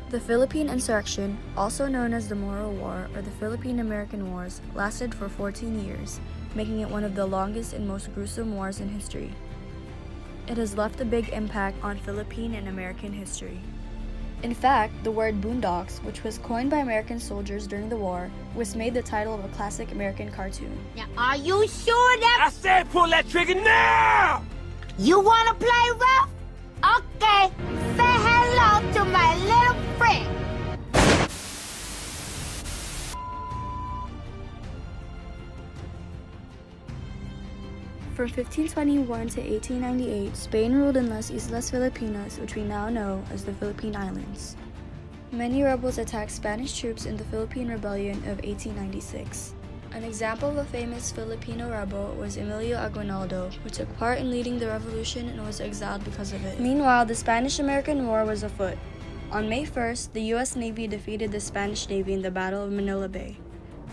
The Philippine insurrection, also known as the Moro War or the Philippine-American Wars, lasted for 14 years, making it one of the longest and most gruesome wars in history. It has left a big impact on Philippine and American history. In fact, the word boondocks, which was coined by American soldiers during the war, was made the title of a classic American cartoon. Now, are you sure that... I said pull that trigger now! You wanna play rough? Okay, say hello to my little friend. From 1521 to 1898, Spain ruled in Las Islas Filipinas, which we now know as the Philippine Islands. Many rebels attacked Spanish troops in the Philippine Rebellion of 1896. An example of a famous Filipino rebel was Emilio Aguinaldo, who took part in leading the revolution and was exiled because of it. Meanwhile, the Spanish-American War was afoot. On May 1st, the U.S. Navy defeated the Spanish Navy in the Battle of Manila Bay.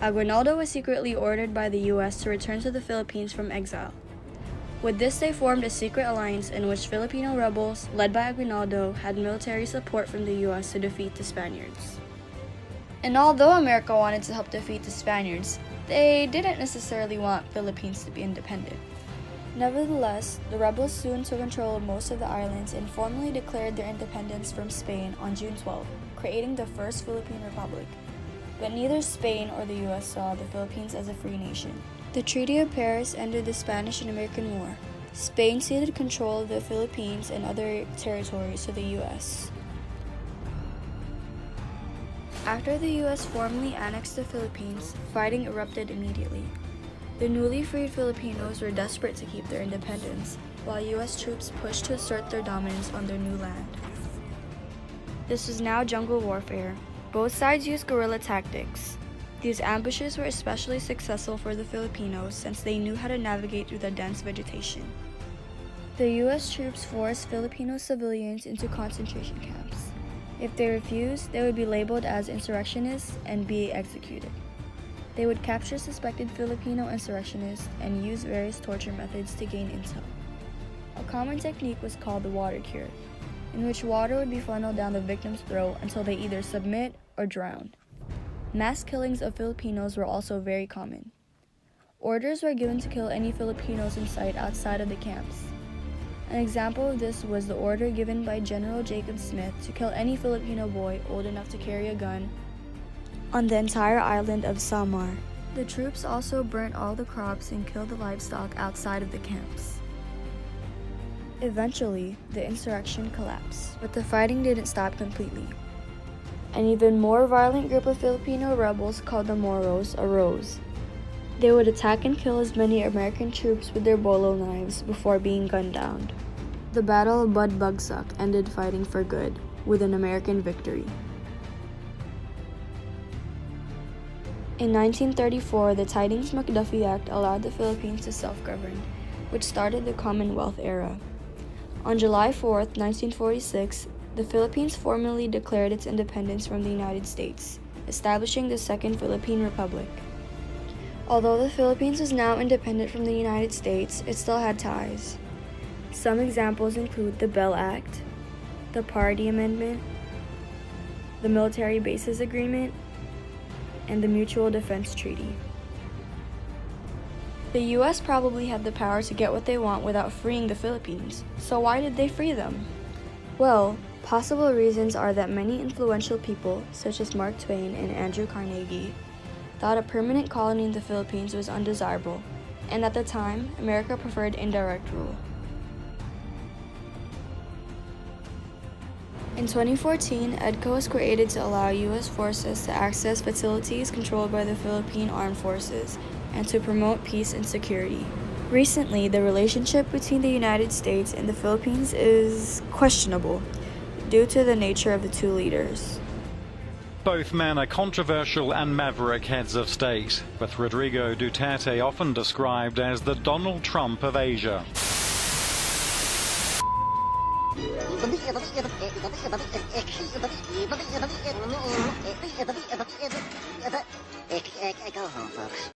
Aguinaldo was secretly ordered by the U.S. to return to the Philippines from exile. With this, they formed a secret alliance in which Filipino rebels, led by Aguinaldo, had military support from the U.S. to defeat the Spaniards. And although America wanted to help defeat the Spaniards, they didn't necessarily want Philippines to be independent. Nevertheless, the rebels soon took control of most of the islands and formally declared their independence from Spain on June 12, creating the first Philippine Republic. But neither Spain or the U.S. saw the Philippines as a free nation. The Treaty of Paris ended the Spanish and American War. Spain ceded control of the Philippines and other territories to the U.S. After the U.S. formally annexed the Philippines, fighting erupted immediately. The newly freed Filipinos were desperate to keep their independence, while U.S. troops pushed to assert their dominance on their new land. This was now jungle warfare. Both sides used guerrilla tactics. These ambushes were especially successful for the Filipinos since they knew how to navigate through the dense vegetation. The U.S. troops forced Filipino civilians into concentration camps. If they refused, they would be labeled as insurrectionists and be executed. They would capture suspected Filipino insurrectionists and use various torture methods to gain intel. A common technique was called the water cure, in which water would be funneled down the victim's throat until they either submit or drown. Mass killings of Filipinos were also very common. Orders were given to kill any Filipinos in sight outside of the camps. An example of this was the order given by General Jacob Smith to kill any Filipino boy old enough to carry a gun on the entire island of Samar. The troops also burnt all the crops and killed the livestock outside of the camps. Eventually, the insurrection collapsed, but the fighting didn't stop completely. An even more violent group of Filipino rebels called the Moros arose. They would attack and kill as many American troops with their bolo knives before being gunned down. The Battle of Budbugsuck ended fighting for good, with an American victory. In 1934, the Tidings-McDuffie Act allowed the Philippines to self-govern, which started the Commonwealth era. On July 4, 1946, the Philippines formally declared its independence from the United States, establishing the Second Philippine Republic. Although the Philippines was now independent from the United States, it still had ties. Some examples include the Bell Act, the Party Amendment, the Military Bases Agreement, and the Mutual Defense Treaty. The U.S. probably had the power to get what they want without freeing the Philippines, so why did they free them? Well, possible reasons are that many influential people, such as Mark Twain and Andrew Carnegie, thought a permanent colony in the Philippines was undesirable, and at the time, America preferred indirect rule. In 2014, EDCO was created to allow U.S. forces to access facilities controlled by the Philippine Armed Forces and to promote peace and security. Recently, the relationship between the United States and the Philippines is questionable due to the nature of the two leaders. Both men are controversial and maverick heads of state, with Rodrigo Duterte often described as the Donald Trump of Asia. Go home, folks.